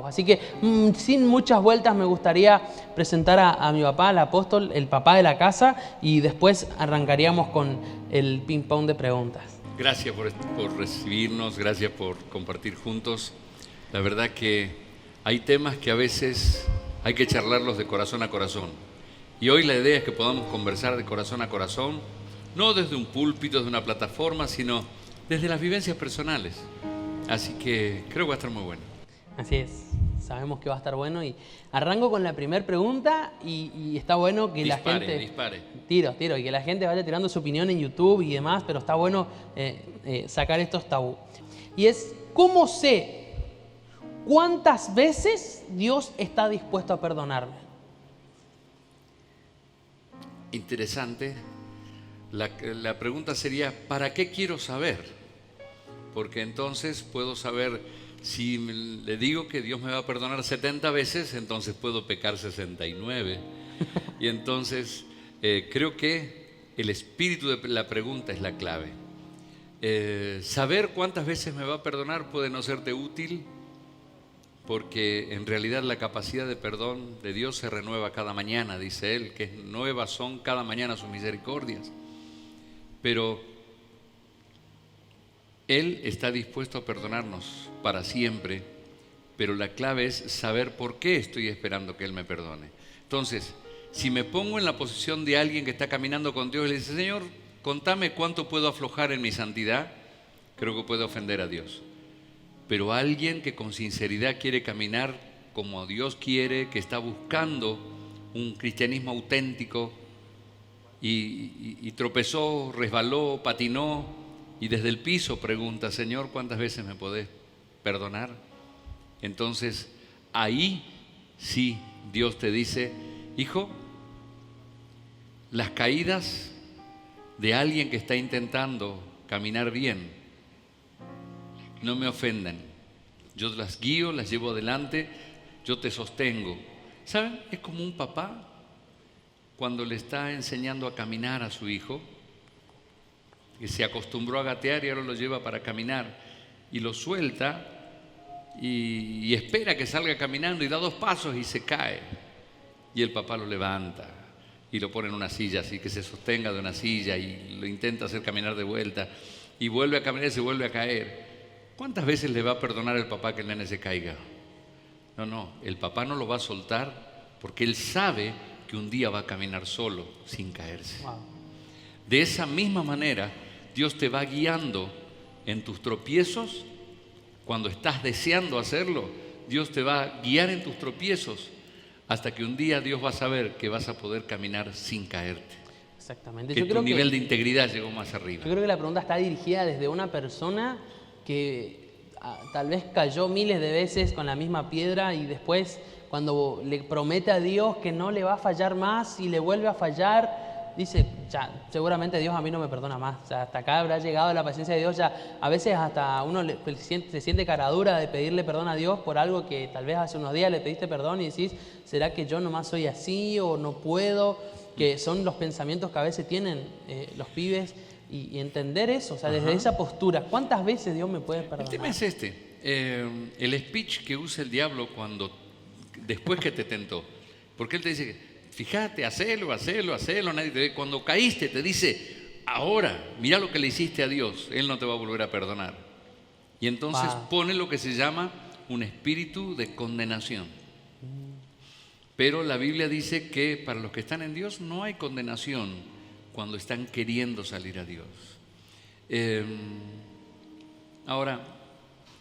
Así que sin muchas vueltas me gustaría presentar a mi papá, al apóstol, el papá de la casa, y después arrancaríamos con el ping-pong de preguntas. Gracias por recibirnos, gracias por compartir juntos. La verdad que hay temas que a veces hay que charlarlos de corazón a corazón. Y hoy la idea es que podamos conversar de corazón a corazón, no desde un púlpito, desde una plataforma, sino desde las vivencias personales. Así que creo que va a estar muy bueno. Así es, sabemos que va a estar bueno y arranco con la primera pregunta y está bueno que la gente... Dispare. Tiro, y que la gente vaya tirando su opinión en YouTube y demás, pero está bueno sacar estos tabú. Y es, ¿cómo sé cuántas veces Dios está dispuesto a perdonarme? Interesante. La pregunta sería, ¿para qué quiero saber? Porque entonces puedo saber... Si le digo que Dios me va a perdonar 70 veces, entonces puedo pecar 69. Y entonces creo que el espíritu de la pregunta es la clave. Saber cuántas veces me va a perdonar puede no serte útil, porque en realidad la capacidad de perdón de Dios se renueva cada mañana, dice Él, que nuevas son cada mañana sus misericordias. Pero Él está dispuesto a perdonarnos para siempre, pero la clave es saber por qué estoy esperando que Él me perdone. Entonces, si me pongo en la posición de alguien que está caminando con Dios y le dice, Señor, contame cuánto puedo aflojar en mi santidad, creo que puede ofender a Dios. Pero alguien que con sinceridad quiere caminar como Dios quiere, que está buscando un cristianismo auténtico y tropezó, resbaló, patinó, y desde el piso pregunta, Señor, ¿cuántas veces me podés perdonar? Entonces, ahí sí Dios te dice, hijo, las caídas de alguien que está intentando caminar bien no me ofenden. Yo las guío, las llevo adelante, yo te sostengo. ¿Saben? Es como un papá cuando le está enseñando a caminar a su hijo, que se acostumbró a gatear y ahora lo lleva para caminar y lo suelta y espera que salga caminando y da 2 pasos y se cae y el papá lo levanta y lo pone en una silla así que se sostenga de una silla y lo intenta hacer caminar de vuelta y vuelve a caminar y se vuelve a caer. ¿Cuántas veces le va a perdonar el papá que el nene se caiga? No, el papá no lo va a soltar porque él sabe que un día va a caminar solo sin caerse. Wow. De esa misma manera, Dios te va guiando en tus tropiezos. Cuando estás deseando hacerlo, Dios te va a guiar en tus tropiezos hasta que un día Dios va a saber que vas a poder caminar sin caerte. Exactamente. Que tu nivel de integridad llegó más arriba. Yo creo que la pregunta está dirigida desde una persona que tal vez cayó miles de veces con la misma piedra y después cuando le promete a Dios que no le va a fallar más y le vuelve a fallar, dice, ya, seguramente Dios a mí no me perdona más. O sea, hasta acá habrá llegado la paciencia de Dios. Ya, a veces hasta uno se siente caradura de pedirle perdón a Dios por algo que tal vez hace unos días le pediste perdón y decís, ¿será que yo nomás soy así o no puedo? Que son los pensamientos que a veces tienen los pibes y entender eso, o sea, desde esa postura. ¿Cuántas veces Dios me puede perdonar? El tema es el speech que usa el diablo después que te tentó. Porque él te dice, fíjate, hacelo, nadie te ve. Cuando caíste te dice, ahora, mira lo que le hiciste a Dios, Él no te va a volver a perdonar. Y entonces pone lo que se llama un espíritu de condenación. Pero la Biblia dice que para los que están en Dios no hay condenación cuando están queriendo salir a Dios. Ahora,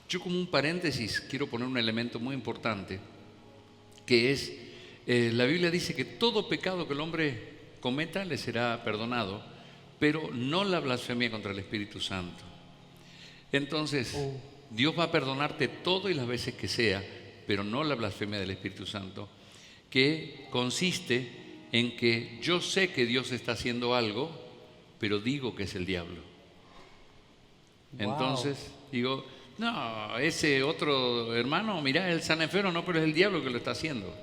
yo como un paréntesis quiero poner un elemento muy importante, que es, la Biblia dice que todo pecado que el hombre cometa le será perdonado, pero no la blasfemia contra el Espíritu Santo. Entonces, Dios va a perdonarte todo y las veces que sea, pero no la blasfemia del Espíritu Santo, que consiste en que yo sé que Dios está haciendo algo, pero digo que es el diablo. Entonces digo, no, ese otro hermano, mirá, el San Enfermo, no, pero es el diablo que lo está haciendo.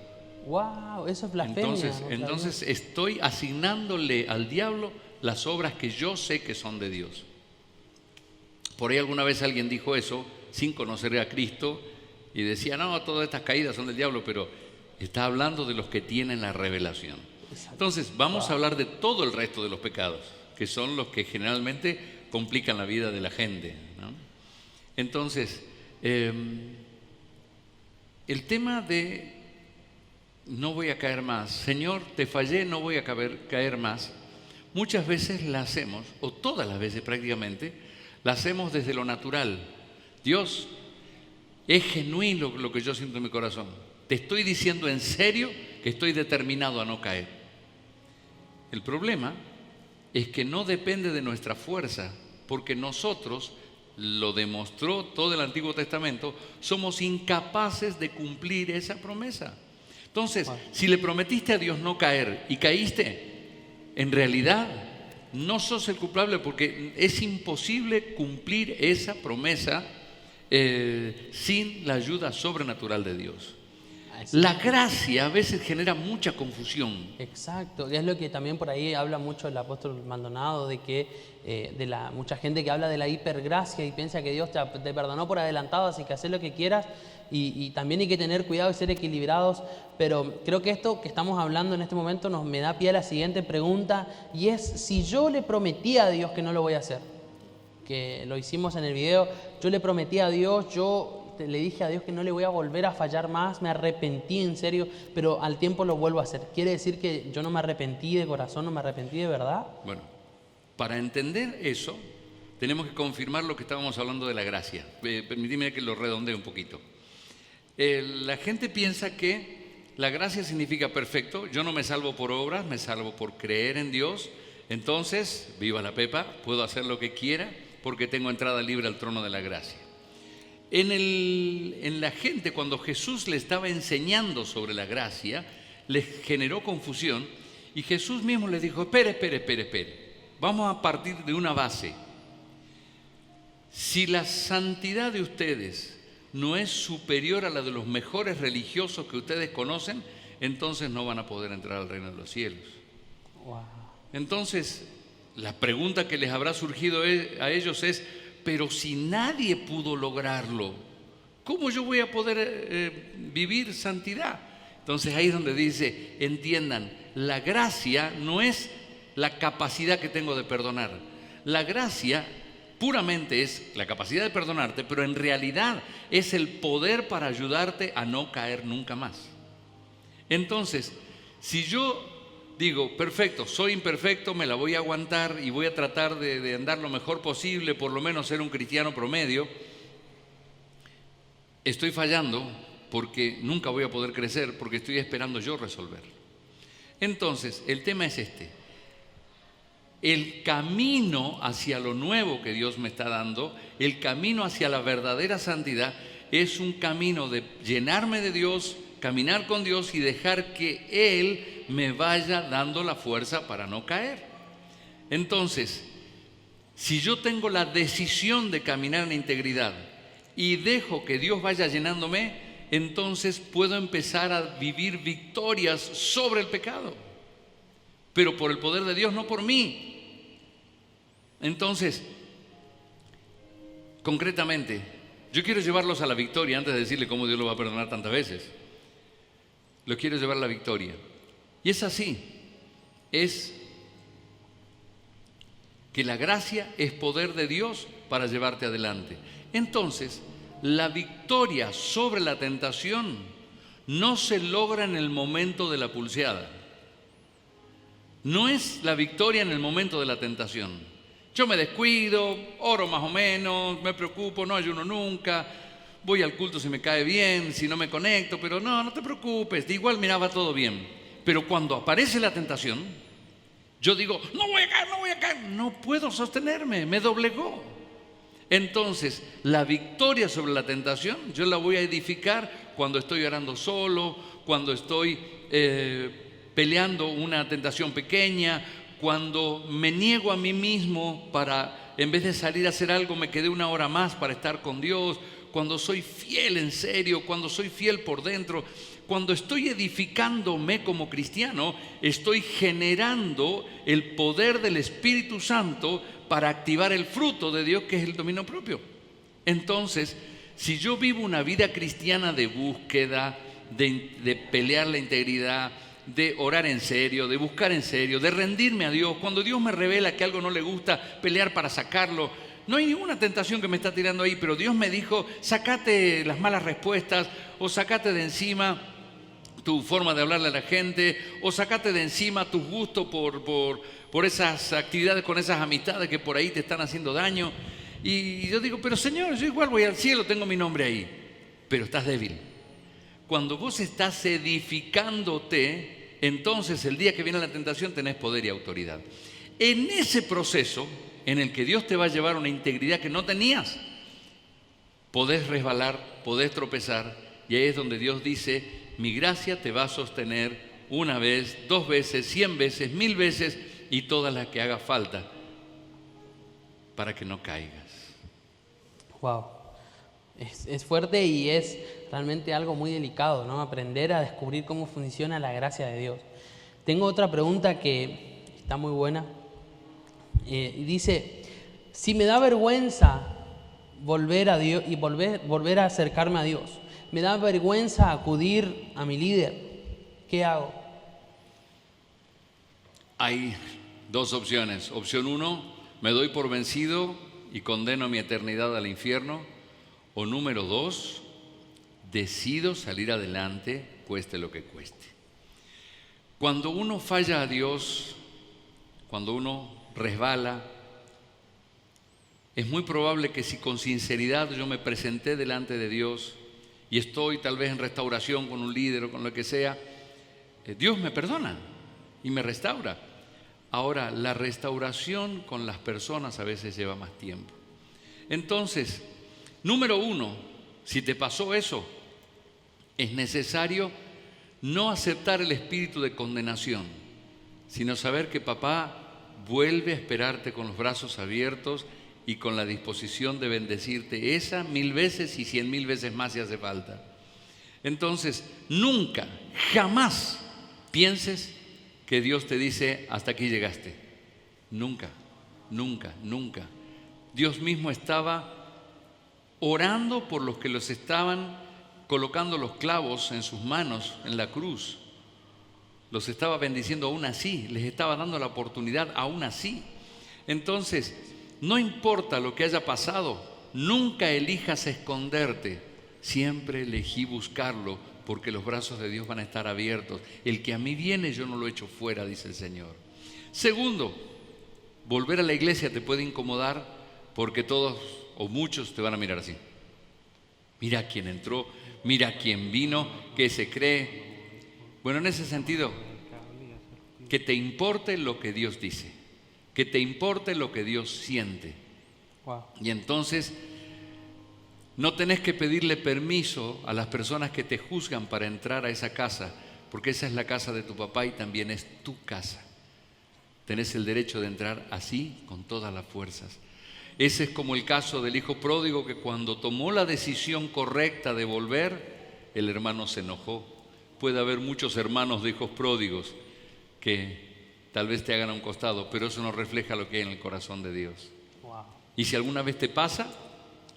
Wow, eso es blasfemia. Entonces estoy asignándole al diablo las obras que yo sé que son de Dios. Por ahí alguna vez alguien dijo eso sin conocer a Cristo y decía, no, todas estas caídas son del diablo, pero está hablando de los que tienen la revelación. Entonces, vamos a hablar de todo el resto de los pecados, que son los que generalmente complican la vida de la gente, ¿no? Entonces, el tema de no voy a caer más, Señor, te fallé, no voy a caer más, muchas veces la hacemos, o todas las veces prácticamente, la hacemos desde lo natural. Dios, es genuino lo que yo siento en mi corazón. Te estoy diciendo en serio que estoy determinado a no caer. El problema es que no depende de nuestra fuerza, porque nosotros, lo demostró todo el Antiguo Testamento, somos incapaces de cumplir esa promesa. Entonces, si le prometiste a Dios no caer y caíste, en realidad no sos el culpable, porque es imposible cumplir esa promesa sin la ayuda sobrenatural de Dios. La gracia a veces genera mucha confusión. Exacto, y es lo que también por ahí habla mucho el apóstol Maldonado, de que mucha gente que habla de la hipergracia y piensa que Dios te perdonó por adelantado, así que haz lo que quieras, y también hay que tener cuidado y ser equilibrados. Pero creo que esto que estamos hablando en este momento me da pie a la siguiente pregunta, y es: si yo le prometí a Dios que no lo voy a hacer, que lo hicimos en el video, yo le prometí a Dios, yo le dije a Dios que no le voy a volver a fallar más, me arrepentí en serio, pero al tiempo lo vuelvo a hacer. ¿Quiere decir que yo no me arrepentí de corazón, no me arrepentí de verdad? Bueno, para entender eso, tenemos que confirmar lo que estábamos hablando de la gracia. Permíteme que lo redondee un poquito. La gente piensa que la gracia significa perfecto, yo no me salvo por obras, me salvo por creer en Dios, entonces, viva la Pepa, puedo hacer lo que quiera porque tengo entrada libre al trono de la gracia. En la gente, cuando Jesús le estaba enseñando sobre la gracia, les generó confusión, y Jesús mismo les dijo: espere, vamos a partir de una base. Si la santidad de ustedes no es superior a la de los mejores religiosos que ustedes conocen, entonces no van a poder entrar al reino de los cielos. Wow. Entonces, la pregunta que les habrá surgido a ellos es: pero si nadie pudo lograrlo, ¿cómo yo voy a poder vivir santidad? Entonces ahí es donde dice: entiendan, la gracia no es la capacidad que tengo de perdonar. La gracia puramente es la capacidad de perdonarte, pero en realidad es el poder para ayudarte a no caer nunca más. Entonces, si yo digo, perfecto, soy imperfecto, me la voy a aguantar y voy a tratar de andar lo mejor posible, por lo menos ser un cristiano promedio, estoy fallando porque nunca voy a poder crecer, porque estoy esperando yo resolver. Entonces, el tema es este: el camino hacia lo nuevo que Dios me está dando, el camino hacia la verdadera santidad, es un camino de llenarme de Dios, caminar con Dios y dejar que Él me vaya dando la fuerza para no caer. Entonces, si yo tengo la decisión de caminar en integridad y dejo que Dios vaya llenándome, entonces puedo empezar a vivir victorias sobre el pecado, pero por el poder de Dios, no por mí. Entonces, concretamente, yo quiero llevarlos a la victoria antes de decirle cómo Dios lo va a perdonar tantas veces. Los quiero llevar a la victoria. Y es así, es que la gracia es poder de Dios para llevarte adelante. Entonces, la victoria sobre la tentación no se logra en el momento de la pulseada. No es la victoria en el momento de la tentación. Yo me descuido, oro más o menos, me preocupo, no ayuno nunca, voy al culto si me cae bien, si no me conecto, pero no te preocupes, de igual miraba todo bien. Pero cuando aparece la tentación, yo digo, no voy a caer, no puedo sostenerme, me doblegó. Entonces, la victoria sobre la tentación yo la voy a edificar cuando estoy orando solo, cuando estoy peleando una tentación pequeña, cuando me niego a mí mismo para, en vez de salir a hacer algo, me quedé una hora más para estar con Dios, cuando soy fiel en serio, cuando soy fiel por dentro. Cuando estoy edificándome como cristiano, estoy generando el poder del Espíritu Santo para activar el fruto de Dios, que es el dominio propio. Entonces, Si yo vivo una vida cristiana de búsqueda, de pelear la integridad, de orar en serio, de buscar en serio, de rendirme a Dios, cuando Dios me revela que algo no le gusta, pelear para sacarlo. No hay ninguna tentación que me está tirando ahí, pero Dios me dijo, sacate las malas respuestas, o sacate de encima tu forma de hablarle a la gente, o sacate de encima tus gustos por esas actividades con esas amistades que por ahí te están haciendo daño. Y yo digo, pero Señor, yo igual voy al cielo, tengo mi nombre ahí, pero estás débil. Cuando vos estás edificándote, entonces el día que viene la tentación tenés poder y autoridad. En ese proceso en el que Dios te va a llevar a una integridad que no tenías, podés resbalar, podés tropezar, y ahí es donde Dios dice, mi gracia te va a sostener una vez, 2 veces, 100 veces, 1000 veces y todas las que haga falta para que no caigas. Wow. Es fuerte y es realmente algo muy delicado, ¿no? Aprender a descubrir cómo funciona la gracia de Dios. Tengo otra pregunta que está muy buena. Y dice, si me da vergüenza volver a Dios y volver a acercarme a Dios, me da vergüenza acudir a mi líder, ¿qué hago? Hay 2 opciones. Opción 1, me doy por vencido y condeno mi eternidad al infierno. O número 2, decido salir adelante, cueste lo que cueste. Cuando uno falla a Dios, cuando uno resbala, es muy probable que si con sinceridad yo me presenté delante de Dios y estoy tal vez en restauración con un líder o con lo que sea, Dios me perdona y me restaura. Ahora, la restauración con las personas a veces lleva más tiempo. Entonces, número 1, si te pasó eso, es necesario no aceptar el espíritu de condenación, sino saber que papá vuelve a esperarte con los brazos abiertos y con la disposición de bendecirte esa 1000 veces y 100,000 veces más si hace falta. Entonces, nunca, jamás pienses que Dios te dice, hasta aquí llegaste. Nunca, nunca, nunca. Dios mismo estaba orando por los que los estaban colocando los clavos en sus manos en la cruz. Los estaba bendiciendo aún así, les estaba dando la oportunidad aún así. Entonces, no importa lo que haya pasado, nunca elijas esconderte, siempre elegí buscarlo, porque los brazos de Dios van a estar abiertos. El que a mí viene, yo no lo echo fuera, dice el Señor. Segundo, volver a la iglesia te puede incomodar porque todos o muchos te van a mirar así. Mira quién entró, mira quién vino, qué se cree. Bueno, en ese sentido, que te importe lo que Dios dice, que te importe lo que Dios siente. Wow. Y entonces no tenés que pedirle permiso a las personas que te juzgan para entrar a esa casa, porque esa es la casa de tu papá y también es tu casa. Tenés el derecho de entrar así, con todas las fuerzas. Ese es como el caso del hijo pródigo, que cuando tomó la decisión correcta de volver, el hermano se enojó. Puede haber muchos hermanos de hijos pródigos que tal vez te hagan a un costado, pero eso no refleja lo que hay en el corazón de Dios. Wow. Y si alguna vez te pasa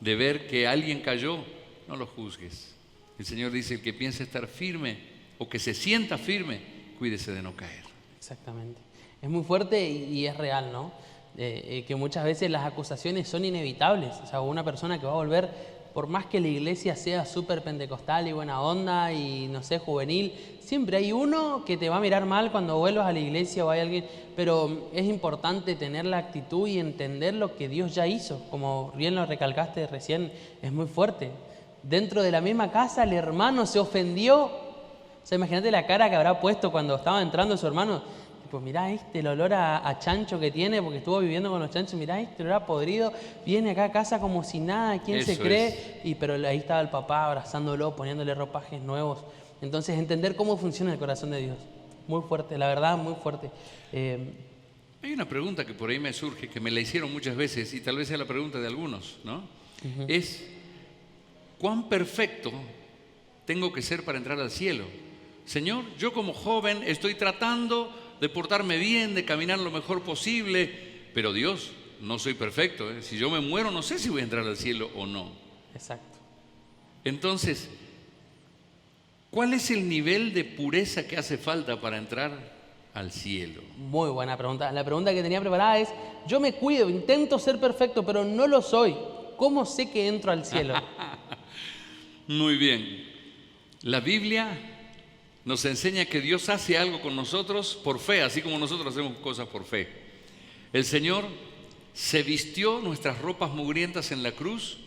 de ver que alguien cayó, no lo juzgues. El Señor dice, el que piensa estar firme o que se sienta firme, cuídese de no caer. Exactamente. Es muy fuerte y es real, ¿no? Que muchas veces las acusaciones son inevitables. O sea, una persona que va a volver, por más que la iglesia sea súper pentecostal y buena onda y, no sé, juvenil, siempre hay uno que te va a mirar mal cuando vuelvas a la iglesia o hay alguien. Pero es importante tener la actitud y entender lo que Dios ya hizo. Como bien lo recalcaste recién, es muy fuerte. Dentro de la misma casa el hermano se ofendió. O sea, imagínate la cara que habrá puesto cuando estaba entrando su hermano. Pues mirá el olor a chancho que tiene, porque estuvo viviendo con los chanchos, mirá el olor a podrido, viene acá a casa como si nada, ¿quién se cree? Pero ahí estaba el papá abrazándolo, poniéndole ropajes nuevos. Entonces, entender cómo funciona el corazón de Dios. Muy fuerte, la verdad, muy fuerte. Hay una pregunta que por ahí me surge, que me la hicieron muchas veces, y tal vez sea la pregunta de algunos, ¿no? Uh-huh. Es, ¿cuán perfecto tengo que ser para entrar al cielo? Señor, yo como joven estoy tratando de portarme bien, de caminar lo mejor posible, pero Dios, no soy perfecto, ¿eh? Si yo me muero, no sé si voy a entrar al cielo o no. Exacto. Entonces, ¿cuál es el nivel de pureza que hace falta para entrar al cielo? Muy buena pregunta. La pregunta que tenía preparada es, yo me cuido, intento ser perfecto, pero no lo soy. ¿Cómo sé que entro al cielo? Muy bien. La Biblia nos enseña que Dios hace algo con nosotros por fe, así como nosotros hacemos cosas por fe. El Señor se vistió nuestras ropas mugrientas en la cruz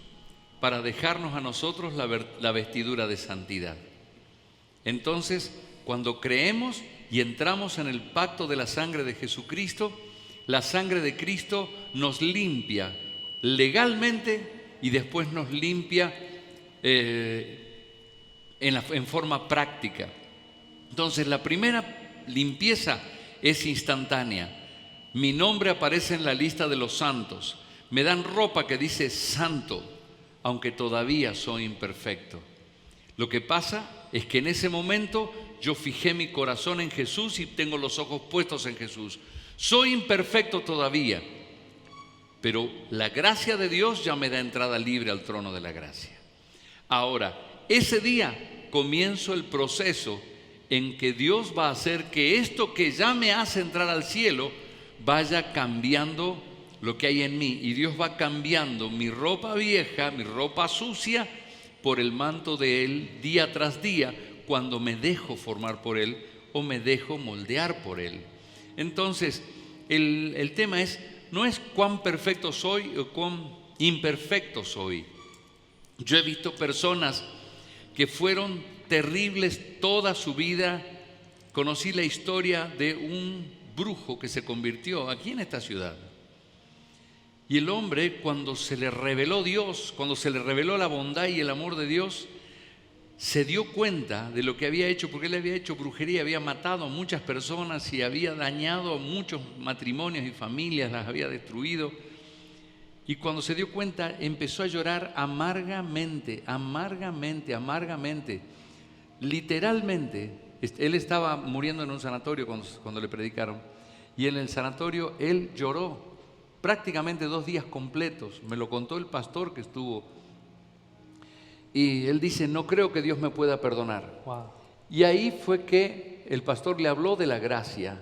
para dejarnos a nosotros la vestidura de santidad. Entonces, cuando creemos y entramos en el pacto de la sangre de Jesucristo, la sangre de Cristo nos limpia legalmente y después nos limpia en forma práctica. Entonces, la primera limpieza es instantánea. Mi nombre aparece en la lista de los santos. Me dan ropa que dice santo, aunque todavía soy imperfecto. Lo que pasa es que en ese momento yo fijé mi corazón en Jesús y tengo los ojos puestos en Jesús. Soy imperfecto todavía, pero la gracia de Dios ya me da entrada libre al trono de la gracia. Ahora, ese día comienzo el proceso en que Dios va a hacer que esto que ya me hace entrar al cielo vaya cambiando lo que hay en mí. Y Dios va cambiando mi ropa vieja, mi ropa sucia, por el manto de Él día tras día, cuando me dejo formar por Él o me dejo moldear por Él. Entonces, el tema no es cuán perfecto soy o cuán imperfecto soy. Yo he visto personas que fueron terribles toda su vida. Conocí la historia de un brujo que se convirtió aquí en esta ciudad. Y el hombre, cuando se le reveló Dios, cuando se le reveló la bondad y el amor de Dios, se dio cuenta de lo que había hecho, porque él había hecho brujería, había matado a muchas personas y había dañado a muchos matrimonios y familias, las había destruido. Y cuando se dio cuenta, empezó a llorar amargamente, amargamente, amargamente. Literalmente, él estaba muriendo en un sanatorio cuando le predicaron. Y en el sanatorio él lloró prácticamente 2 días completos. Me lo contó el pastor que estuvo. Y él dice, no creo que Dios me pueda perdonar. Wow. Y ahí fue que el pastor le habló de la gracia.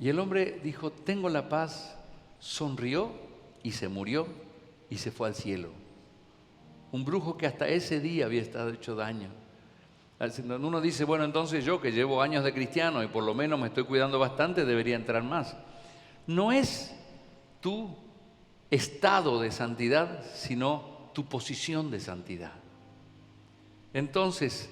Y el hombre dijo, tengo la paz. Sonrió y se murió y se fue al cielo. Un brujo que hasta ese día había estado hecho daño. Uno dice, bueno, entonces yo que llevo años de cristiano y por lo menos me estoy cuidando bastante, debería entrar más. No es tu estado de santidad, sino tu posición de santidad. Entonces,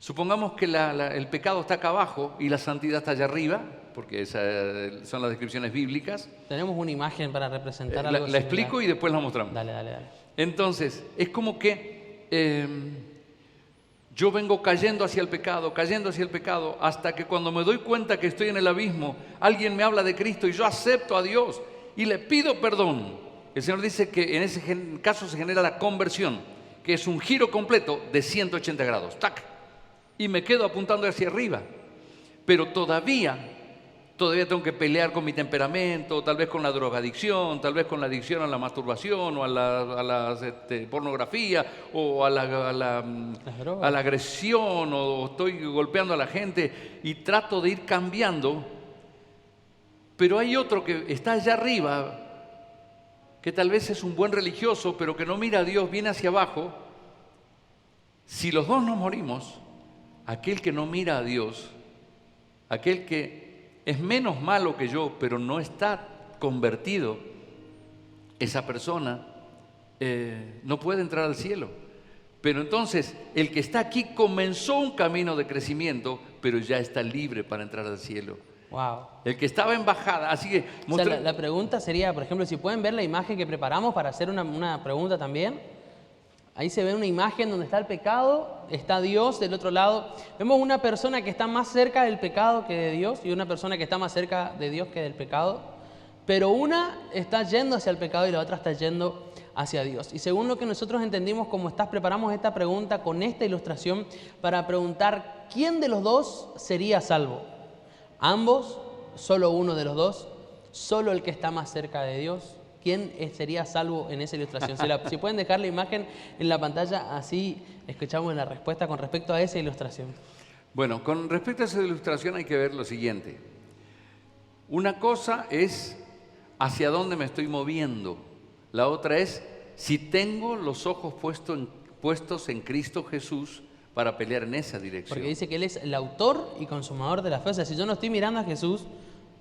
supongamos que el pecado está acá abajo y la santidad está allá arriba, porque esas son las descripciones bíblicas. Tenemos una imagen para representar algo la explico y después la mostramos. Dale. Entonces, es como que yo vengo cayendo hacia el pecado, hasta que cuando me doy cuenta que estoy en el abismo, alguien me habla de Cristo y yo acepto a Dios y le pido perdón. El Señor dice que en ese caso se genera la conversión, que es un giro completo de 180 grados. ¡Tac! Y me quedo apuntando hacia arriba. Pero todavía tengo que pelear con mi temperamento, tal vez con la drogadicción, tal vez con la adicción a la masturbación o a la pornografía o a la agresión, o estoy golpeando a la gente y trato de ir cambiando. Pero hay otro que está allá arriba, que tal vez es un buen religioso, pero que no mira a Dios, viene hacia abajo. Si los dos nos morimos, aquel que no mira a Dios, aquel que es menos malo que yo, pero no está convertido, esa persona no puede entrar al cielo. Pero entonces, el que está aquí comenzó un camino de crecimiento, pero ya está libre para entrar al cielo. Wow. El que estaba en bajada, así que... O sea, la pregunta sería, por ejemplo, si pueden ver la imagen que preparamos para hacer una pregunta también. Ahí se ve una imagen donde está el pecado, está Dios del otro lado. Vemos una persona que está más cerca del pecado que de Dios y una persona que está más cerca de Dios que del pecado. Pero una está yendo hacia el pecado y la otra está yendo hacia Dios. Y según lo que nosotros entendimos, preparamos esta pregunta con esta ilustración para preguntar ¿quién de los dos sería salvo? ¿Ambos? ¿Solo uno de los dos? ¿Solo el que está más cerca de Dios? ¿quién sería salvo en esa ilustración? Si pueden dejar la imagen en la pantalla, así escuchamos la respuesta con respecto a esa ilustración. Bueno, con respecto a esa ilustración hay que ver lo siguiente. Una cosa es hacia dónde me estoy moviendo. La otra es si tengo los ojos puestos en Cristo Jesús para pelear en esa dirección. Porque dice que Él es el autor y consumador de la fe. O sea, si yo no estoy mirando a Jesús,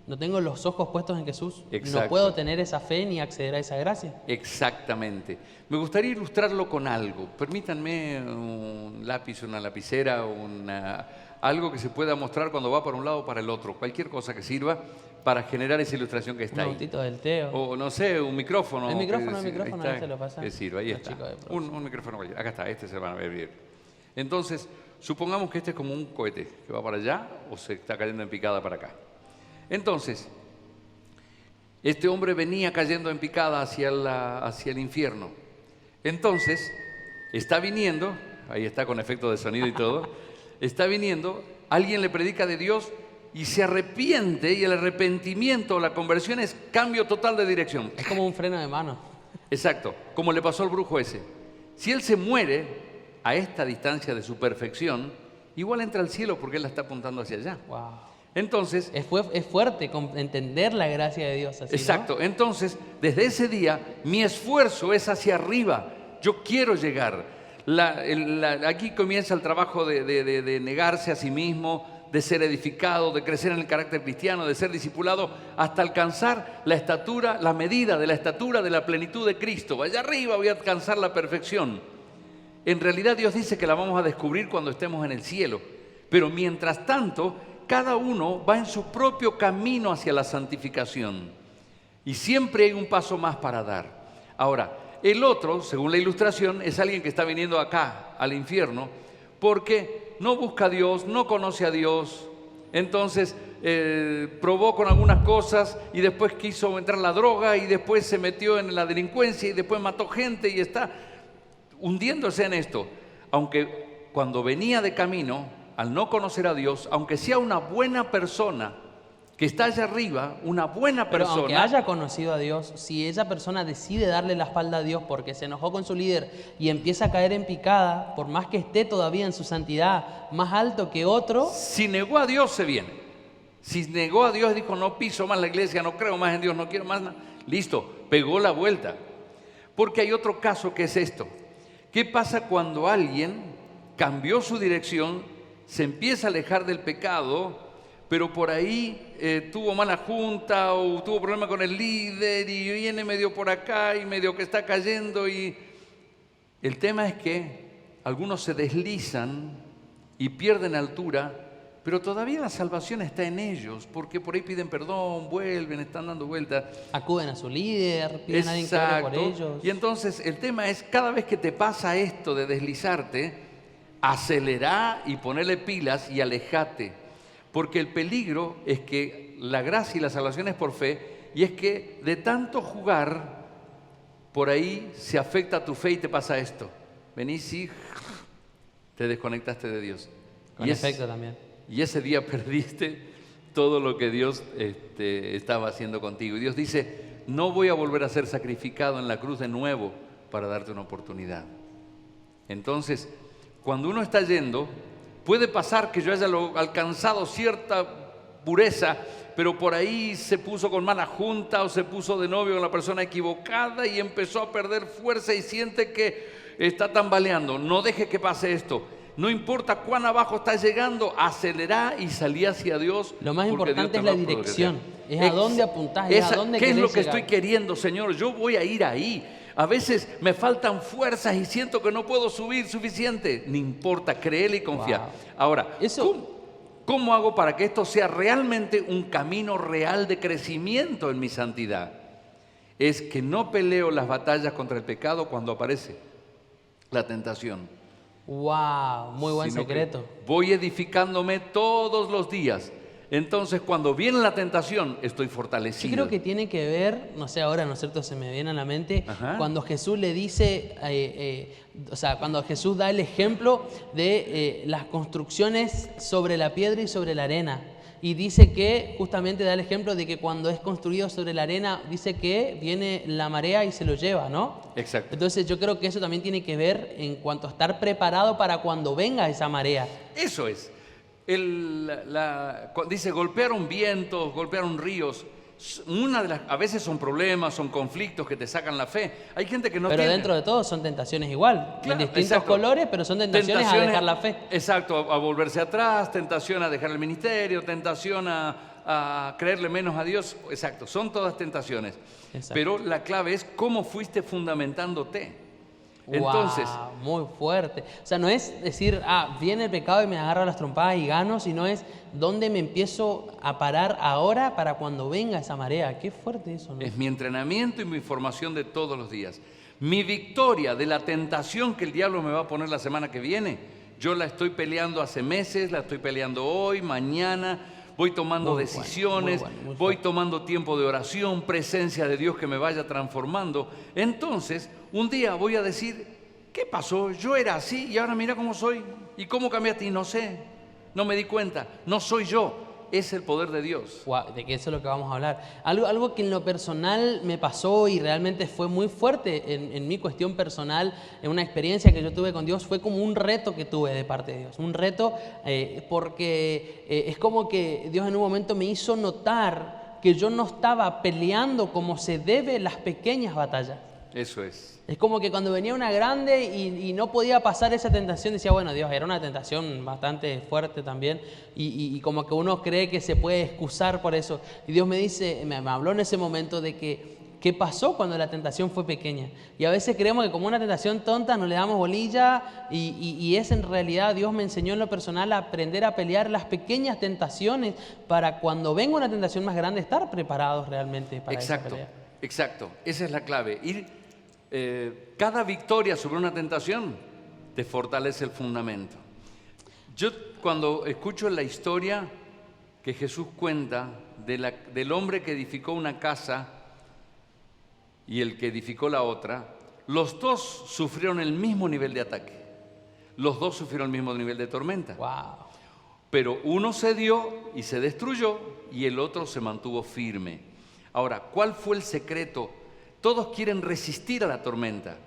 no tengo los ojos puestos en Jesús, Exacto. no puedo tener esa fe ni acceder a esa gracia. Exactamente. Me gustaría ilustrarlo con algo. Permítanme un lápiz, una lapicera, algo que se pueda mostrar cuando va para un lado o para el otro. Cualquier cosa que sirva para generar esa ilustración que está ahí. Un autito del Teo. O no sé, un micrófono. El micrófono, ahí está, se lo pasa. que sirva, ahí Los está. chicos de producción. Un micrófono cualquiera. Acá está, este se van a ver bien. Entonces, supongamos que este es como un cohete que va para allá o se está cayendo en picada para acá. Entonces, este hombre venía cayendo en picada hacia el infierno. Entonces, está viniendo, ahí está con efecto de sonido y todo, está viniendo, alguien le predica de Dios y se arrepiente, y el arrepentimiento, la conversión es cambio total de dirección. Es como un freno de mano. Exacto, como le pasó al brujo ese. Si él se muere a esta distancia de su perfección, igual entra al cielo porque él la está apuntando hacia allá. Wow. Entonces, Es fuerte entender la gracia de Dios así, exacto, ¿no? entonces desde ese día mi esfuerzo es hacia arriba, yo quiero llegar. Aquí comienza el trabajo de negarse a sí mismo, de ser edificado, de crecer en el carácter cristiano, de ser discipulado, hasta alcanzar la estatura, la medida de la estatura de la plenitud de Cristo. Allá arriba voy a alcanzar la perfección. En realidad Dios dice que la vamos a descubrir cuando estemos en el cielo, pero mientras tanto, cada uno va en su propio camino hacia la santificación y siempre hay un paso más para dar. Ahora, el otro, según la ilustración, es alguien que está viniendo acá al infierno porque no busca a Dios, no conoce a Dios, entonces probó con algunas cosas y después quiso entrar en la droga y después se metió en la delincuencia y después mató gente y está hundiéndose en esto. Aunque cuando venía de camino, al no conocer a Dios, aunque sea una buena persona que está allá arriba, una buena Pero persona, aunque haya conocido a Dios, si esa persona decide darle la espalda a Dios porque se enojó con su líder y empieza a caer en picada, por más que esté todavía en su santidad más alto que otro, si negó a Dios se viene. Si negó a Dios, dijo no piso más la iglesia, no creo más en Dios, no quiero más nada, listo, pegó la vuelta. Porque hay otro caso que es esto. ¿Qué pasa cuando alguien cambió su dirección, se empieza a alejar del pecado, pero por ahí tuvo mala junta o tuvo problema con el líder y viene medio por acá y medio que está cayendo? Y el tema es que algunos se deslizan y pierden altura, pero todavía la salvación está en ellos, porque por ahí piden perdón, vuelven, están dando vueltas. acuden a su líder, piden a alguien que ore por ellos. Y entonces el tema es, cada vez que te pasa esto de deslizarte, acelerá y ponerle pilas y alejate. Porque el peligro es que la gracia y la salvación es por fe, y es que de tanto jugar, por ahí se afecta tu fe y te pasa esto. Venís y te desconectaste de Dios. Con efecto también. Y ese día perdiste todo lo que Dios estaba haciendo contigo. Y Dios dice, no voy a volver a ser sacrificado en la cruz de nuevo para darte una oportunidad. Entonces, cuando uno está yendo, puede pasar que yo haya alcanzado cierta pureza, pero por ahí se puso con mala junta o se puso de novio con la persona equivocada y empezó a perder fuerza y siente que está tambaleando. No deje que pase esto. No importa cuán abajo estás llegando, acelera y salí hacia Dios. Lo más porque importante Dios es te la va a dirección. progresar. Es a dónde apuntás, es a dónde ¿Qué es querés lo que llegar? estoy queriendo, Señor? Yo voy a ir ahí. A veces me faltan fuerzas y siento que no puedo subir suficiente. No importa, créele y confía. Wow. Ahora, Eso- ¿cómo hago para que esto sea realmente un camino real de crecimiento en mi santidad? Es que no peleo las batallas contra el pecado cuando aparece la tentación. Wow, muy buen Sino que secreto. voy edificándome todos los días. Entonces, cuando viene la tentación, estoy fortalecido. Yo creo que tiene que ver, no sé ahora, ¿no es cierto? Se me viene a la mente, Ajá. cuando Jesús le dice, o sea, cuando Jesús da el ejemplo de las construcciones sobre la piedra y sobre la arena. Y dice que, justamente da el ejemplo de que cuando es construido sobre la arena, dice que viene la marea y se lo lleva, ¿no? Exacto. Entonces yo creo que eso también tiene que ver en cuanto a estar preparado para cuando venga esa marea. Eso es. Dice, golpearon vientos, golpearon ríos. A veces son problemas, son conflictos que te sacan la fe. Hay gente que no Pero tiene. dentro de todo son tentaciones igual, Claro, en distintos exacto. colores, pero son tentaciones a dejar la fe. Exacto, a volverse atrás, tentación a dejar el ministerio, tentación a creerle menos a Dios. Exacto, son todas tentaciones. Exacto. Pero la clave es cómo fuiste fundamentándote. Entonces, Wow, muy fuerte. O sea, no es decir, viene el pecado y me agarra las trompadas y gano, sino es dónde me empiezo a parar ahora para cuando venga esa marea. Qué fuerte eso, ¿no? es mi entrenamiento y mi formación de todos los días. Mi victoria de la tentación que el diablo me va a poner la semana que viene, yo la estoy peleando hace meses, la estoy peleando hoy, mañana. Voy tomando Muy decisiones, bueno, muy voy fuerte. tomando tiempo de oración, presencia de Dios que me vaya transformando. Entonces, un día voy a decir, ¿qué pasó? Yo era así y ahora mira cómo soy. ¿Y cómo cambiaste? Y no sé, no me di cuenta, no soy yo. Es el poder de Dios. Wow, de que eso es lo que vamos a hablar. Algo que en lo personal me pasó y realmente fue muy fuerte en mi cuestión personal, en una experiencia que yo tuve con Dios, fue como un reto que tuve de parte de Dios. Un reto porque es como que Dios en un momento me hizo notar que yo no estaba peleando como se debe las pequeñas batallas. Eso es. Es como que cuando venía una grande y no podía pasar esa tentación, decía, bueno, Dios, era una tentación bastante fuerte también, y como que uno cree que se puede excusar por eso. Y Dios me dice, me habló en ese momento de que, ¿qué pasó cuando la tentación fue pequeña? Y a veces creemos que como una tentación tonta no le damos bolilla, y es en realidad, Dios me enseñó en lo personal a aprender a pelear las pequeñas tentaciones para cuando venga una tentación más grande, estar preparados realmente para esa pelea. Exacto. Esa es la clave. Cada victoria sobre una tentación te fortalece el fundamento. Yo cuando escucho la historia que Jesús cuenta del hombre que edificó una casa y el que edificó la otra, los dos sufrieron el mismo nivel de ataque. Los dos sufrieron el mismo nivel de tormenta. Wow. Pero uno cedió y se destruyó y el otro se mantuvo firme. Ahora, ¿cuál fue el secreto? Todos quieren resistir a la tormenta,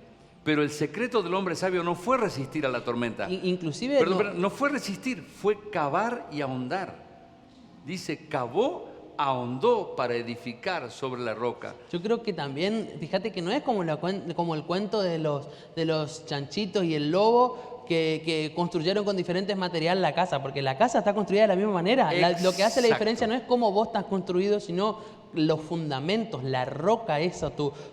pero el secreto del hombre sabio no fue resistir a la tormenta. Inclusive No fue resistir, fue cavar y ahondar. Dice, cavó, ahondó para edificar sobre la roca. Yo creo que también, fíjate que no es como el cuento de los chanchitos y el lobo que construyeron con diferentes materiales la casa, porque la casa está construida de la misma manera. Lo que hace la diferencia no es cómo vos estás construido, sino los fundamentos, la roca esa,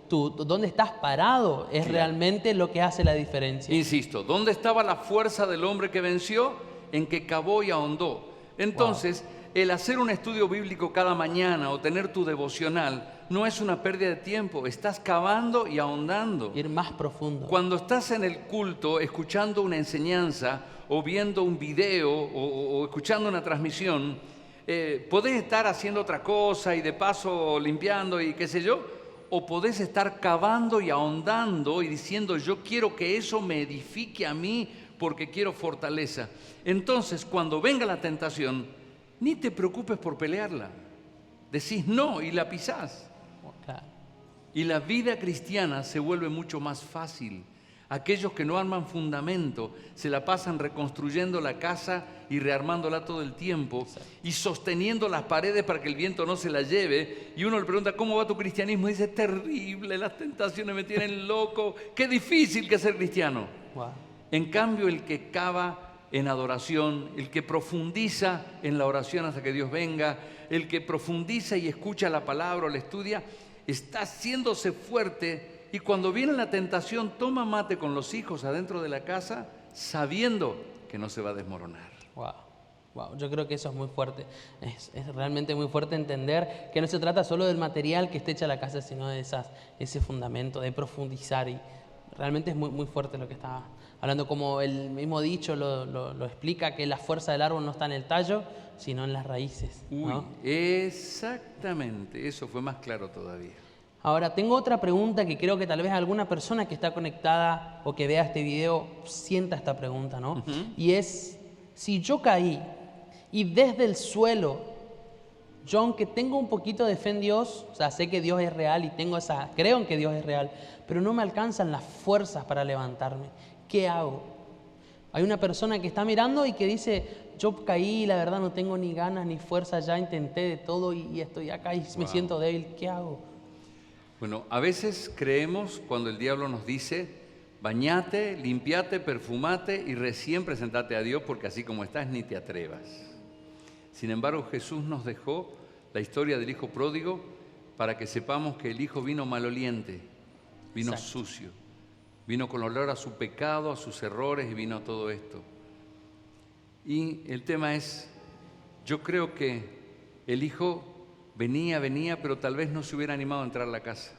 dónde estás parado, es realmente lo que hace la diferencia. Insisto, ¿dónde estaba la fuerza del hombre que venció? En que cavó y ahondó. Entonces, el hacer un estudio bíblico cada mañana o tener tu devocional no es una pérdida de tiempo, estás cavando y ahondando. Ir más profundo. Cuando estás en el culto escuchando una enseñanza o viendo un video o escuchando una transmisión, podés estar haciendo otra cosa y de paso limpiando y qué sé yo, o podés estar cavando y ahondando y diciendo yo quiero que eso me edifique a mí porque quiero fortaleza. Entonces cuando venga la tentación, ni te preocupes por pelearla, decís no y la pisás. Claro. Y la vida cristiana se vuelve mucho más fácil. Aquellos que no arman fundamento se la pasan reconstruyendo la casa y rearmándola todo el tiempo y sosteniendo las paredes para que el viento no se la lleve. Y uno le pregunta, ¿cómo va tu cristianismo? Y dice, terrible, las tentaciones me tienen loco, qué difícil que es ser cristiano. Wow. En cambio, el que cava en adoración, el que profundiza en la oración hasta que Dios venga, el que profundiza y escucha la palabra o la estudia, está haciéndose fuerte. Y cuando viene la tentación, toma mate con los hijos adentro de la casa, sabiendo que no se va a desmoronar. Wow. Wow. Yo creo que eso es muy fuerte. Es realmente muy fuerte entender que no se trata solo del material que esté hecha la casa, sino de ese fundamento, de profundizar. Y realmente es muy, muy fuerte lo que está hablando. Como el mismo dicho lo explica, que la fuerza del árbol no está en el tallo, sino en las raíces, ¿no? Exactamente. Eso fue más claro todavía. Ahora, tengo otra pregunta que creo que tal vez alguna persona que está conectada o que vea este video sienta esta pregunta, ¿no? Y es, si yo caí y desde el suelo yo aunque tengo un poquito de fe en Dios, o sea, sé que Dios es real y creo en que Dios es real, pero no me alcanzan las fuerzas para levantarme. ¿Qué hago? Hay una persona que está mirando y que dice, yo caí, la verdad no tengo ni ganas ni fuerza, ya intenté de todo y estoy acá y me siento débil. ¿Qué hago? Bueno, a veces creemos cuando el diablo nos dice, bañate, limpiate, perfumate y recién presentate a Dios porque así como estás ni te atrevas. Sin embargo, Jesús nos dejó la historia del hijo pródigo para que sepamos que el hijo vino maloliente, vino Exacto. sucio, vino con olor a su pecado, a sus errores y vino a todo esto. Y el tema es, yo creo que el hijo venía, pero tal vez no se hubiera animado a entrar a la casa.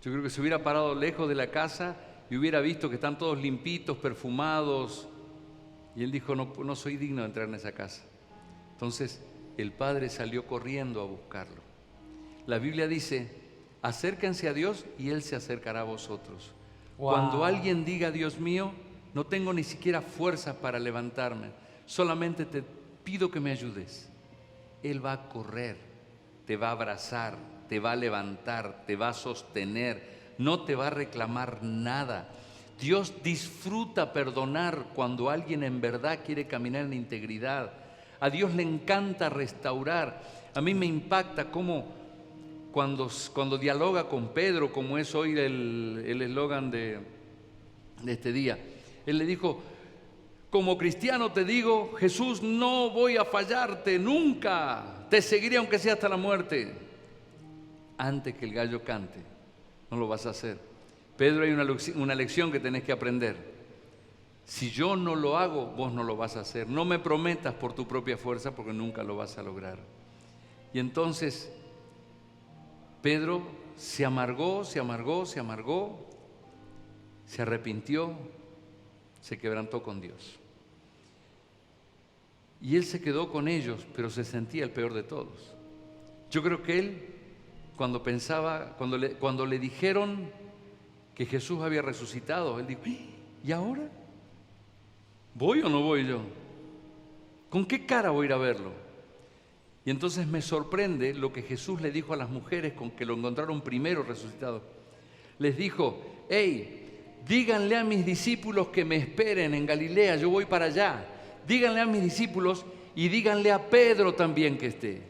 Yo creo que se hubiera parado lejos de la casa y hubiera visto que están todos limpitos, perfumados. Y él dijo, no soy digno de entrar en esa casa. Entonces el padre salió corriendo a buscarlo. La Biblia dice, acérquense a Dios y Él se acercará a vosotros. Wow. Cuando alguien diga, Dios mío, no tengo ni siquiera fuerzas para levantarme, solamente te pido que me ayudes. Él va a correr, te va a abrazar, te va a levantar, te va a sostener, no te va a reclamar nada. Dios disfruta perdonar cuando alguien en verdad quiere caminar en integridad. A Dios le encanta restaurar. A mí me impacta cómo cuando dialoga con Pedro, como es hoy el eslogan de este día, él le dijo, como cristiano te digo, Jesús, no voy a fallarte nunca, te seguiré aunque sea hasta la muerte. Antes que el gallo cante, no lo vas a hacer. Pedro, hay una lección que tenés que aprender. Si yo no lo hago, vos no lo vas a hacer. No me prometas por tu propia fuerza porque nunca lo vas a lograr. Y entonces Pedro se amargó, se arrepintió, se quebrantó con Dios. Y él se quedó con ellos, pero se sentía el peor de todos. Yo creo que él, cuando le dijeron que Jesús había resucitado, él dijo, ¿y ahora? ¿Voy o no voy yo? ¿Con qué cara voy a ir a verlo? Y entonces me sorprende lo que Jesús le dijo a las mujeres con que lo encontraron primero resucitado. Les dijo, hey, díganle a mis discípulos que me esperen en Galilea, yo voy para allá. Díganle a mis discípulos y díganle a Pedro también que esté.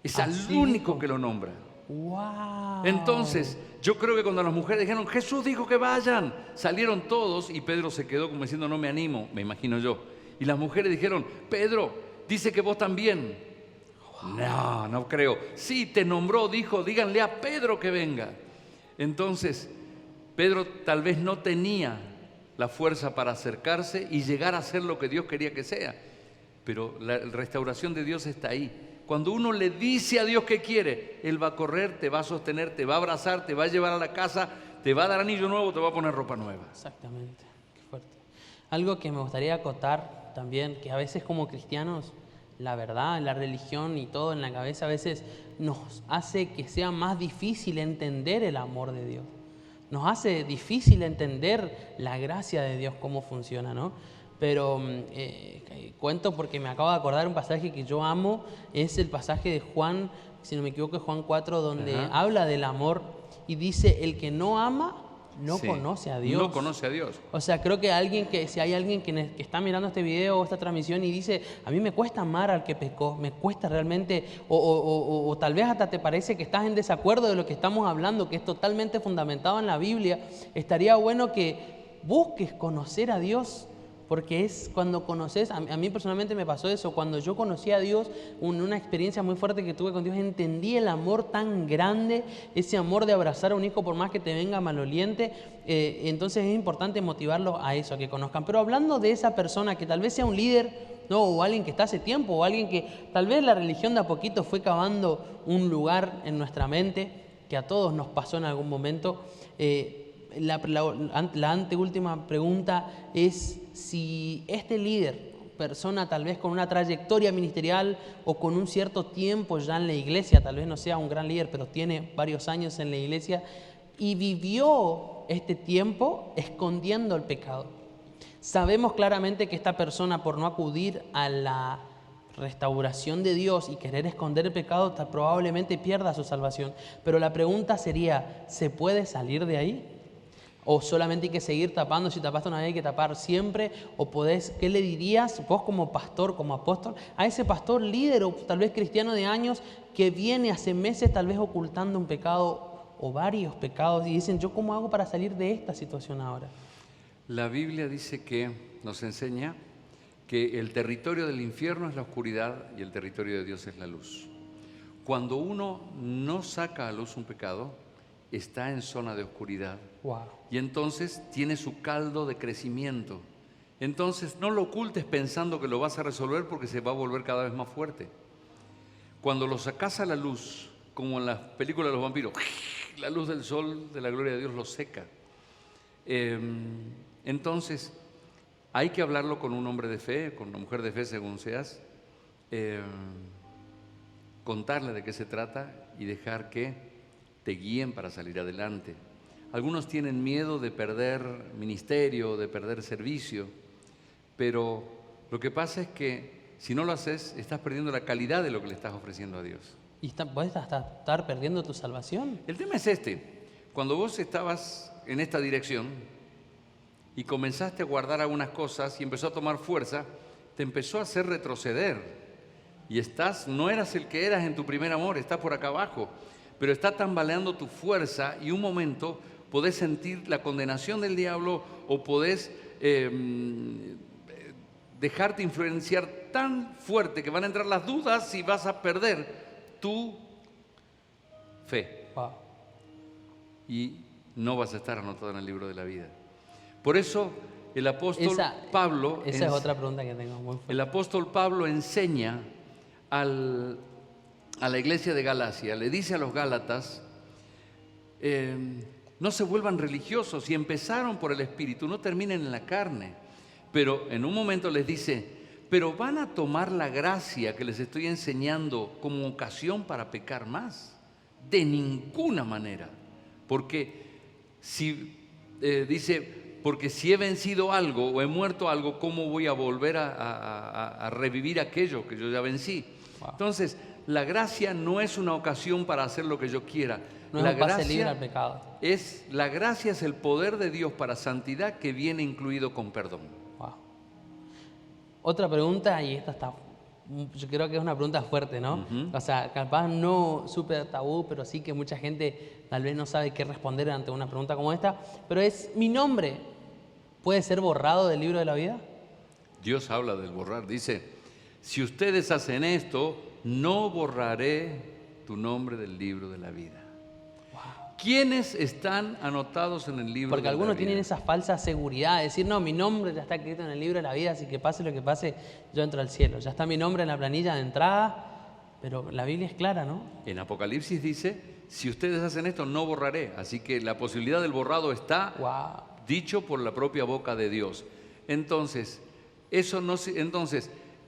Es al único que lo nombra. Wow. Entonces, yo creo que cuando las mujeres dijeron, Jesús dijo que vayan, salieron todos y Pedro se quedó como diciendo, no me animo, me imagino yo. Y las mujeres dijeron, Pedro, dice que vos también. Wow. No creo. Sí, te nombró, dijo, díganle a Pedro que venga. Entonces, Pedro tal vez no tenía la fuerza para acercarse y llegar a ser lo que Dios quería que sea. Pero la restauración de Dios está ahí. Cuando uno le dice a Dios que quiere, Él va a correr, te va a sostener, te va a abrazar, te va a llevar a la casa, te va a dar anillo nuevo, te va a poner ropa nueva. Exactamente, qué fuerte. Algo que me gustaría acotar también, que a veces como cristianos, la verdad, la religión y todo en la cabeza a veces nos hace que sea más difícil entender el amor de Dios. Nos hace difícil entender la gracia de Dios, cómo funciona, ¿no? Pero cuento porque me acabo de acordar un pasaje que yo amo, es el pasaje de Juan, si no me equivoco, es Juan 4, donde habla del amor y dice, el que no ama no conoce a Dios. No conoce a Dios. O sea, creo que si hay alguien que está mirando este video o esta transmisión y dice, a mí me cuesta amar al que pecó, me cuesta realmente, o tal vez hasta te parece que estás en desacuerdo de lo que estamos hablando, que es totalmente fundamentado en la Biblia, estaría bueno que busques conocer a Dios. Porque es cuando conoces, a mí personalmente me pasó eso, cuando yo conocí a Dios, una experiencia muy fuerte que tuve con Dios, entendí el amor tan grande, ese amor de abrazar a un hijo por más que te venga maloliente, entonces es importante motivarlos a eso, a que conozcan. Pero hablando de esa persona que tal vez sea un líder, ¿no? O alguien que está hace tiempo, o alguien que tal vez la religión de a poquito fue cavando un lugar en nuestra mente, que a todos nos pasó en algún momento. La anteúltima pregunta es si este líder, persona tal vez con una trayectoria ministerial o con un cierto tiempo ya en la iglesia, tal vez no sea un gran líder, pero tiene varios años en la iglesia y vivió este tiempo escondiendo el pecado. Sabemos claramente que esta persona, por no acudir a restauración de Dios y querer esconder el pecado, probablemente pierda su salvación. Pero la pregunta sería, ¿se puede salir de ahí? ¿O solamente hay que seguir tapando? Si tapaste una vez hay que tapar siempre. ¿O podés, qué le dirías vos como pastor, como apóstol, a ese pastor líder o tal vez cristiano de años que viene hace meses tal vez ocultando un pecado o varios pecados y dicen, ¿yo cómo hago para salir de esta situación ahora? La Biblia dice que nos enseña que el territorio del infierno es la oscuridad y el territorio de Dios es la luz. Cuando uno no saca a luz un pecado, está en zona de oscuridad. Wow. Y entonces tiene su caldo de crecimiento. Entonces no lo ocultes pensando que lo vas a resolver porque se va a volver cada vez más fuerte. Cuando lo sacas a la luz, como en las películas de los vampiros, la luz del sol de la gloria de Dios lo seca. Entonces hay que hablarlo con un hombre de fe, con una mujer de fe según seas, contarle de qué se trata y dejar que te guíen para salir adelante. Algunos tienen miedo de perder ministerio, de perder servicio, pero lo que pasa es que si no lo haces, estás perdiendo la calidad de lo que le estás ofreciendo a Dios. ¿Y puedes hasta estar perdiendo tu salvación? El tema es este: cuando vos estabas en esta dirección y comenzaste a guardar algunas cosas y empezó a tomar fuerza, te empezó a hacer retroceder. Y no eras el que eras en tu primer amor, estás por acá abajo, pero está tambaleando tu fuerza y un momento podés sentir la condenación del diablo o podés dejarte influenciar tan fuerte que van a entrar las dudas y vas a perder tu fe. Wow. Y no vas a estar anotado en el libro de la vida. Por eso el apóstol Pablo... Esa es otra pregunta que tengo muy fuerte. El apóstol Pablo enseña a la iglesia de Galacia, le dice a los gálatas, no se vuelvan religiosos, si empezaron por el Espíritu, no terminen en la carne. Pero en un momento les dice, pero van a tomar la gracia que les estoy enseñando como ocasión para pecar más. De ninguna manera. Porque si porque si he vencido algo o he muerto algo, ¿cómo voy a volver a revivir aquello que yo ya vencí? Wow. Entonces, la gracia no es una ocasión para hacer lo que yo quiera. No es un pase libre al pecado. La gracia es el poder de Dios para santidad que viene incluido con perdón. Wow. Otra pregunta, y esta yo creo que es una pregunta fuerte, ¿no? O sea, capaz no súper tabú, pero sí que mucha gente tal vez no sabe qué responder ante una pregunta como esta. Pero ¿mi nombre puede ser borrado del libro de la vida? Dios habla del borrar. Dice, si ustedes hacen esto, no borraré tu nombre del libro de la vida. ¿Quiénes están anotados en el libro de la vida? Porque algunos tienen esa falsa seguridad de decir, no, mi nombre ya está escrito en el libro de la vida, así que pase lo que pase, yo entro al cielo. Ya está mi nombre en la planilla de entrada, pero la Biblia es clara, ¿no? En Apocalipsis dice, si ustedes hacen esto, no borraré. Así que la posibilidad del borrado está dicho por la propia boca de Dios. Entonces,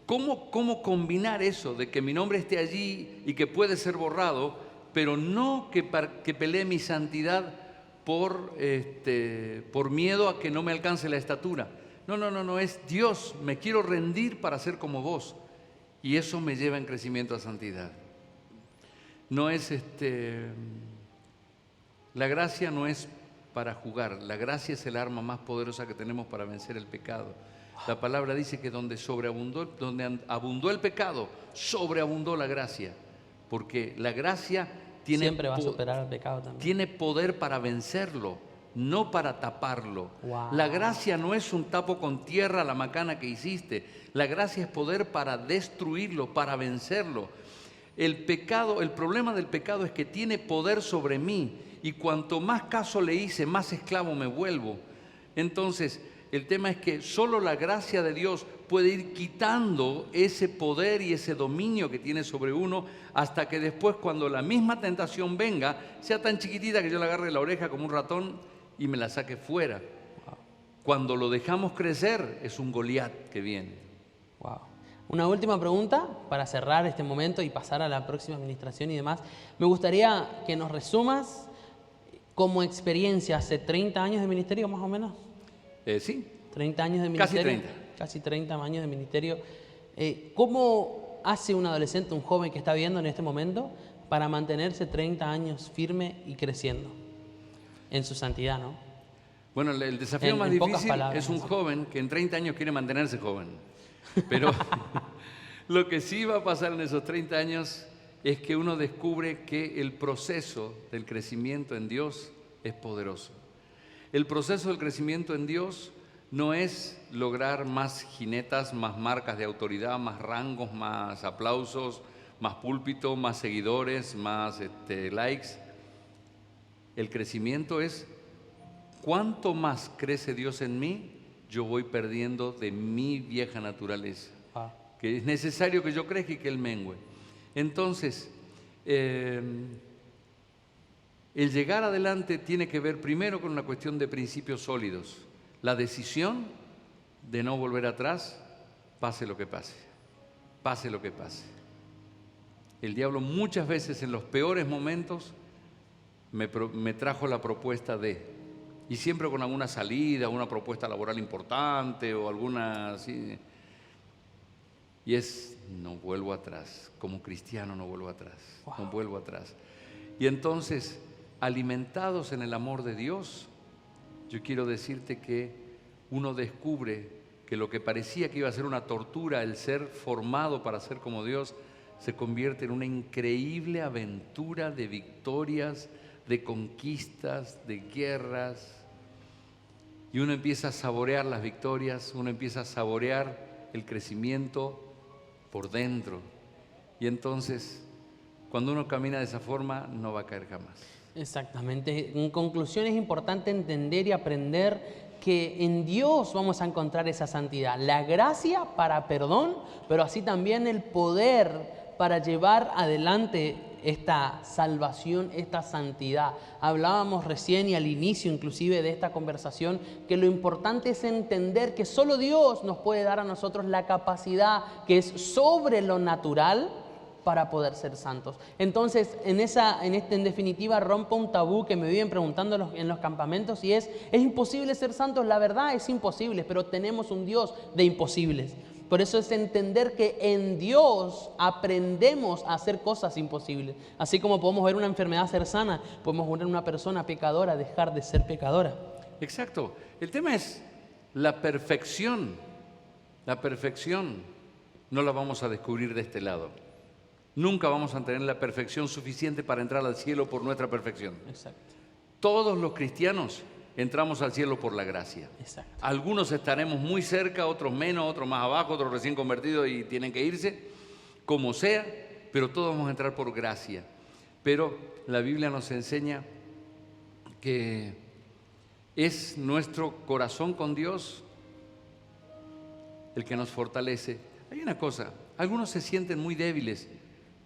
¿cómo combinar eso de que mi nombre esté allí y que puede ser borrado, pero no que pelee mi santidad por miedo a que no me alcance la estatura? No, es Dios, me quiero rendir para ser como vos. Y eso me lleva en crecimiento a santidad. No es la gracia no es para jugar, la gracia es el arma más poderosa que tenemos para vencer el pecado. La palabra dice que donde abundó el pecado, sobreabundó la gracia. Porque la gracia siempre va a superar al pecado también. Tiene poder para vencerlo, no para taparlo. Wow. La gracia no es un tapo con tierra la macana que hiciste. La gracia es poder para destruirlo, para vencerlo. El problema del pecado es que tiene poder sobre mí y cuanto más caso le hice, más esclavo me vuelvo. Entonces, el tema es que solo la gracia de Dios puede ir quitando ese poder y ese dominio que tiene sobre uno hasta que después, cuando la misma tentación venga, sea tan chiquitita que yo la agarre de la oreja como un ratón y me la saque fuera. Wow. Cuando lo dejamos crecer, es un Goliat que viene. Wow. Una última pregunta para cerrar este momento y pasar a la próxima administración y demás. Me gustaría que nos resumas como experiencia hace 30 años de ministerio, más o menos. Sí. 30 años de ministerio. Casi 30. Casi 30 años de ministerio. ¿Cómo hace un adolescente, un joven que está viendo en este momento para mantenerse 30 años firme y creciendo en su santidad, ¿no? Bueno, el desafío En más pocas difícil palabras, es un sí. joven que en 30 años quiere mantenerse joven. Pero lo que sí va a pasar en esos 30 años es que uno descubre que el proceso del crecimiento en Dios es poderoso. El proceso del crecimiento en Dios no es lograr más jinetas, más marcas de autoridad, más rangos, más aplausos, más púlpito, más seguidores, más likes. El crecimiento es cuánto más crece Dios en mí, yo voy perdiendo de mi vieja naturaleza, que es necesario que yo crezca y que Él mengüe. Entonces, el llegar adelante tiene que ver primero con una cuestión de principios sólidos. La decisión de no volver atrás, pase lo que pase, pase lo que pase. El diablo muchas veces en los peores momentos me trajo la propuesta y siempre con alguna salida, una propuesta laboral importante o alguna así. Y no vuelvo atrás, como cristiano no vuelvo atrás, no vuelvo atrás. Y entonces, alimentados en el amor de Dios, yo quiero decirte que uno descubre que lo que parecía que iba a ser una tortura, el ser formado para ser como Dios, se convierte en una increíble aventura de victorias, de conquistas, de guerras. Y uno empieza a saborear las victorias, uno empieza a saborear el crecimiento por dentro. Y entonces, cuando uno camina de esa forma, no va a caer jamás. Exactamente. En conclusión, es importante entender y aprender que en Dios vamos a encontrar esa santidad, la gracia para perdón, pero así también el poder para llevar adelante esta salvación, esta santidad. Hablábamos recién y al inicio inclusive de esta conversación que lo importante es entender que solo Dios nos puede dar a nosotros la capacidad que es sobre lo natural para poder ser santos. Entonces, en definitiva, rompo un tabú que me viven preguntando en los campamentos y ¿es imposible ser santos? La verdad es imposible, pero tenemos un Dios de imposibles. Por eso es entender que en Dios aprendemos a hacer cosas imposibles. Así como podemos ver una enfermedad ser sana, podemos ver una persona pecadora dejar de ser pecadora. Exacto. El tema es la perfección. La perfección no la vamos a descubrir de este lado. Nunca vamos a tener la perfección suficiente para entrar al cielo por nuestra perfección. Exacto. Todos los cristianos entramos al cielo por la gracia. Exacto. Algunos estaremos muy cerca, otros menos, otros más abajo, otros recién convertidos y tienen que irse, como sea, pero todos vamos a entrar por gracia. Pero la Biblia nos enseña que es nuestro corazón con Dios el que nos fortalece. Hay una cosa, algunos se sienten muy débiles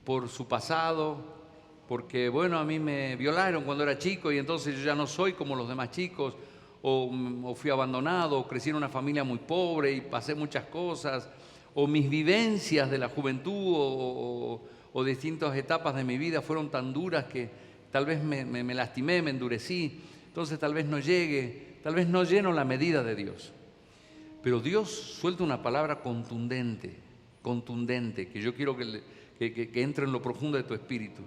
por su pasado, porque bueno, a mí me violaron cuando era chico y entonces yo ya no soy como los demás chicos, o fui abandonado, o crecí en una familia muy pobre y pasé muchas cosas, o mis vivencias de la juventud o distintas etapas de mi vida fueron tan duras que tal vez me lastimé, me endurecí, entonces tal vez no llegue, tal vez no lleno la medida de Dios. Pero Dios suelta una palabra contundente, que yo quiero que entre en lo profundo de tu espíritu.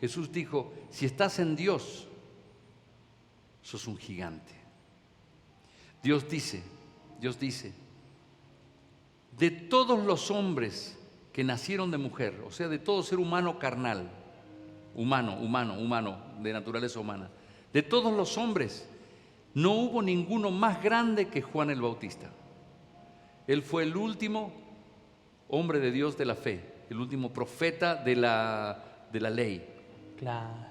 Jesús dijo, si estás en Dios, sos un gigante. Dios dice, de todos los hombres que nacieron de mujer, o sea, de todo ser humano carnal, humano, de naturaleza humana, de todos los hombres, no hubo ninguno más grande que Juan el Bautista. Él fue el último hombre de Dios de la fe, el último profeta de la ley. Claro.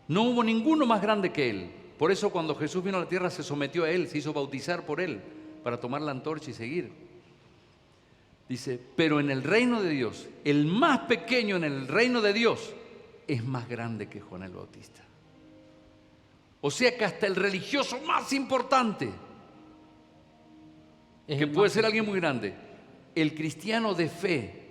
No hubo ninguno más grande que él. Por eso cuando Jesús vino a la tierra se sometió a él, se hizo bautizar por él, para tomar la antorcha y seguir. Dice, pero en el reino de Dios, el más pequeño en el reino de Dios es más grande que Juan el Bautista. O sea que hasta el religioso más importante, que puede ser alguien muy grande, el cristiano de fe,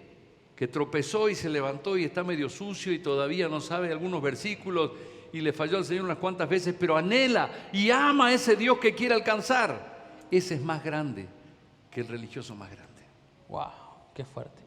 que tropezó y se levantó y está medio sucio y todavía no sabe algunos versículos y le falló al Señor unas cuantas veces, pero anhela y ama a ese Dios que quiere alcanzar, ese es más grande que el religioso más grande. ¡Wow! ¡Qué fuerte!